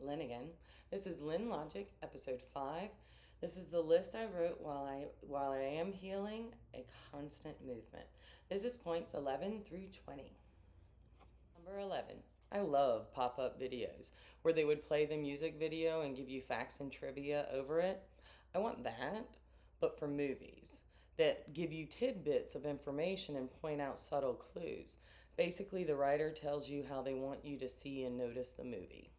Lynn again. This is Lynn Logic, episode 5. This is the list I wrote while I am healing a constant movement. This is points 11 through 20. Number 11. I love pop-up videos where they would play the music video and give you facts and trivia over it. I want that, but for movies that give you tidbits of information and point out subtle clues. Basically, the writer tells you how they want you to see and notice the movie.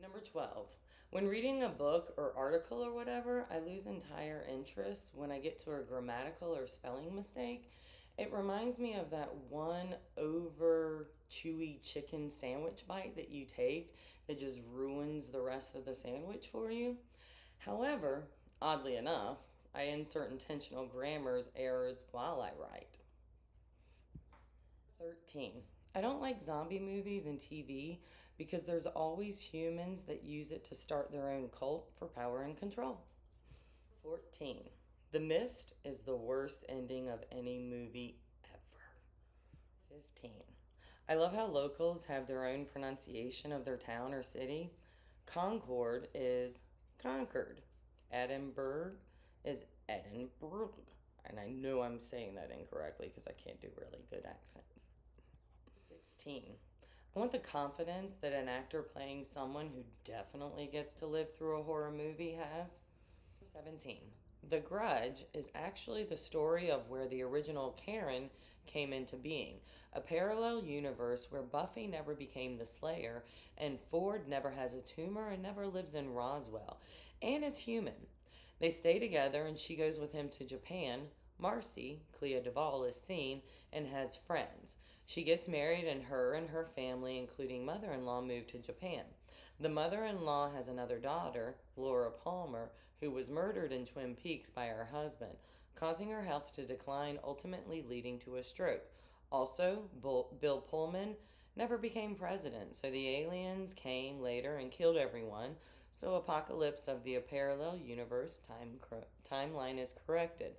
Number 12. When reading a book or article or whatever, I lose entire interest when I get to a grammatical or spelling mistake. It reminds me of that one over chewy chicken sandwich bite that you take that just ruins the rest of the sandwich for you. However, oddly enough, I insert intentional grammar errors while I write. 13. I don't like zombie movies and TV because there's always humans that use it to start their own cult for power and control. 14. The Mist is the worst ending of any movie ever. 15. I love how locals have their own pronunciation of their town or city. Concord is Concord. Edinburgh is Edinburgh. And I know I'm saying that incorrectly because I can't do really good accents. 16. I want the confidence that an actor playing someone who definitely gets to live through a horror movie has. 17. The Grudge is actually the story of where the original Karen came into being, a parallel universe where Buffy never became the Slayer, and Ford never has a tumor and never lives in Roswell, and is human. They stay together and she goes with him to Japan. Marcy, Clea Duvall, is seen and has friends. She gets married and her family, including mother-in-law, move to Japan. The mother-in-law has another daughter, Laura Palmer, who was murdered in Twin Peaks by her husband, causing her health to decline, ultimately leading to a stroke. Also, Bill Pullman never became president, so the aliens came later and killed everyone. So apocalypse of the parallel universe timeline is corrected.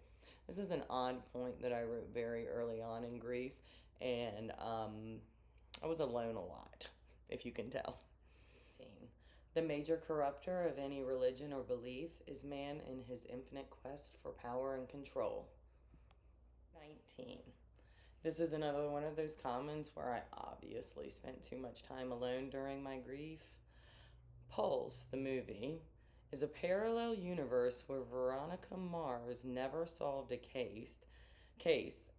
This is an odd point that I wrote very early on in grief, and I was alone a lot, if you can tell. 18. The major corruptor of any religion or belief is man in his infinite quest for power and control. 19. This is another one of those comments where I obviously spent too much time alone during my grief. Pulse, the movie, is a parallel universe where Veronica Mars never solved a case,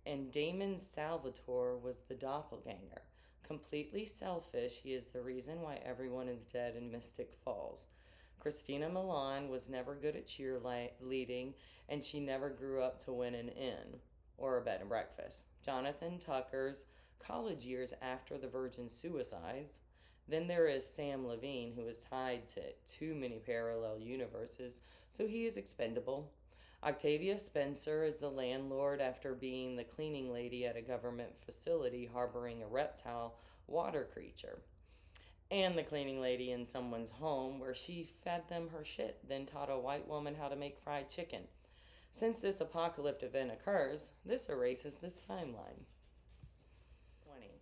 and Damon Salvatore was the doppelganger. Completely selfish, he is the reason why everyone is dead in Mystic Falls. Christina Milian was never good at cheerleading, and she never grew up to win an inn or a bed and breakfast. Jonathan Tucker's college years after the Virgin suicides. Then there is Sam Levine, who is tied to too many parallel universes, so he is expendable. Octavia Spencer is the landlord after being the cleaning lady at a government facility harboring a reptile water creature. And the cleaning lady in someone's home where she fed them her shit, then taught a white woman how to make fried chicken. Since this apocalyptic event occurs, this erases this timeline. 20.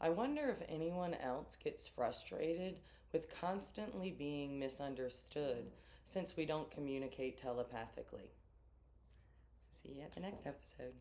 I wonder if anyone else gets frustrated with constantly being misunderstood since we don't communicate telepathically. See you at the next episode.